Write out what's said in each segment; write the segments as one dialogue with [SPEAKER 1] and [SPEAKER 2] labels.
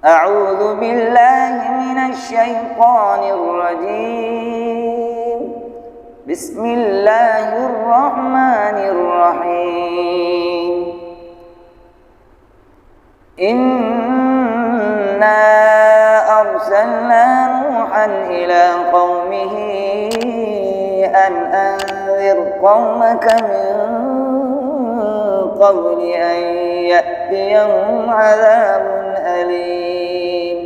[SPEAKER 1] أعوذ بالله من الشيطان الرجيم. بسم الله الرحمن الرحيم. إنا أرسلنا نوحا إلى قومه أن أنذر قومك من قبل أن يأتيهم عذاب أليم.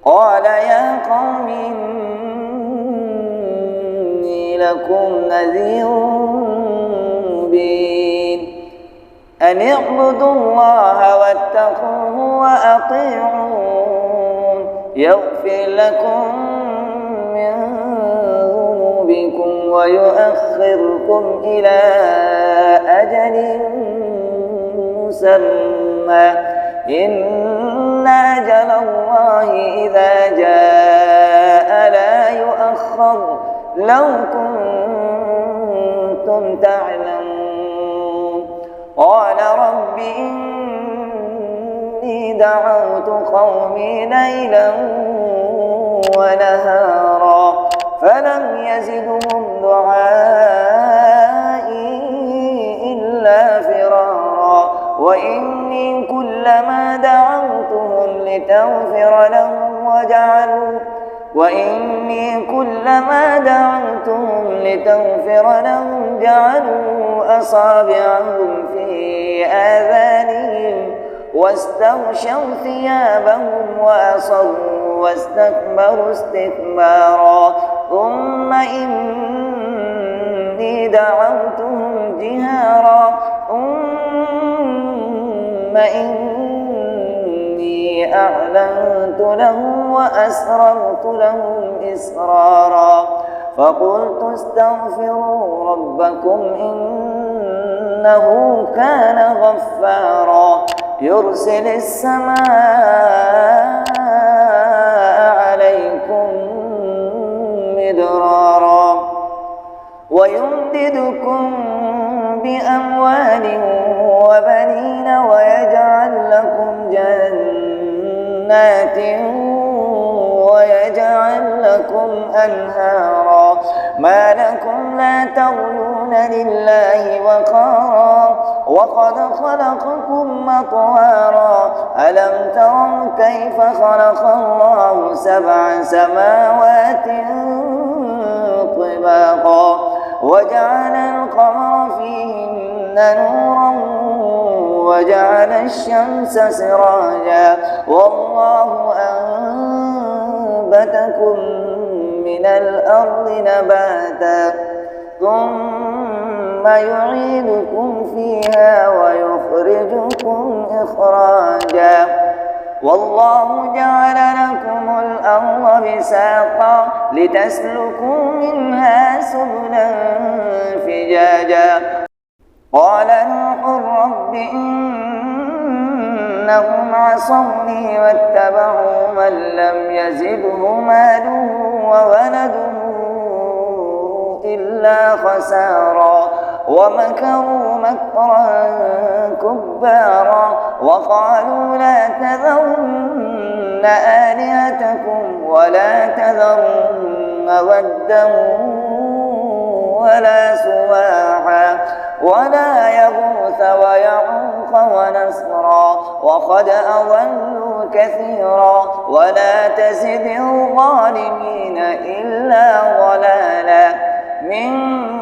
[SPEAKER 1] قال يا قوم إني لكم نذير مبين أن اعبدوا الله واتقوه وأطيعون يغفر لكم من ذنوبكم ويؤخركم إلى أجل مسمى إن أجل الله إذا جاء لا يؤخر لو كنتم تعلمون. قال رب إني دعوت قومي ليلا ونهارا فلم يزدهم دعائي إلا فرارا وإني كلما دعوتهم لتغفر لهم جعلوا أصابعهم في آذانهم واستغشوا ثيابهم وأصروا واستكبروا استكبارا ثم إني دعوتهم جهارا ثم إني أعلنت لهم وأسررت لهم إسرارا فقلت استغفروا ربكم إنه كان غفارا يرسل السماء عليكم مدرارا ويمددكم بأموال وبنين ويجعل لكم جنات ويجعل لكم أنهارا ما لكم لا ترجون لله وقارا وقد خلقكم أطوارا ألم تروا كيف خلق الله 7 سماوات طباقا وجعل القمر فيهن نورا وجعل الشمس سراجا والله أنبتكم من الأرض نباتا ثم يعيدكم فيها ويخرجكم إخراجا والله جعل لكم الأرض بساطا لتسلكوا منها سبلا فجاجا قال نوح رب إنهم عصوني واتبعوا من لم يزده ماله وولده إلا خسارا ومكروا مكرا كبارا وقالوا لا تذرن آلهتكم ولا تذرن ودا ولا سواعا ولا يغوث ويعوق ونسرا وقد أضلوا كثيرا ولا تزد الظالمين إلا ضلالا مما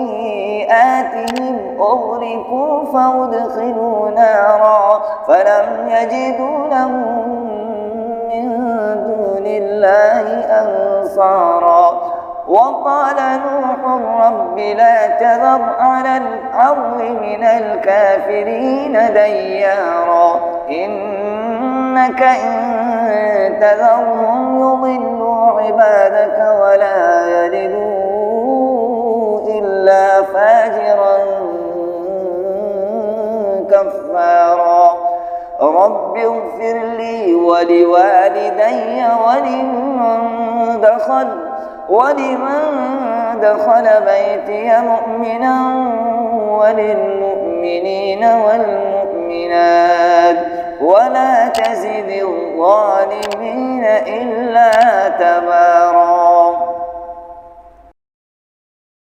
[SPEAKER 1] خطيئاتهم أغرقوا فأدخلوا نارا فلم يجدوا لهم من دون الله أنصارا وقال نوح رب لا تذر على الأرض من الكافرين ديارا إنك إن تذرهم يضلوا عبادك ولا يلدوا إلا فاجرا كفارا رب اغفر لي ولوالدي ولمن دخل بيتي مؤمنا وللمؤمنين والمؤمنات تبارك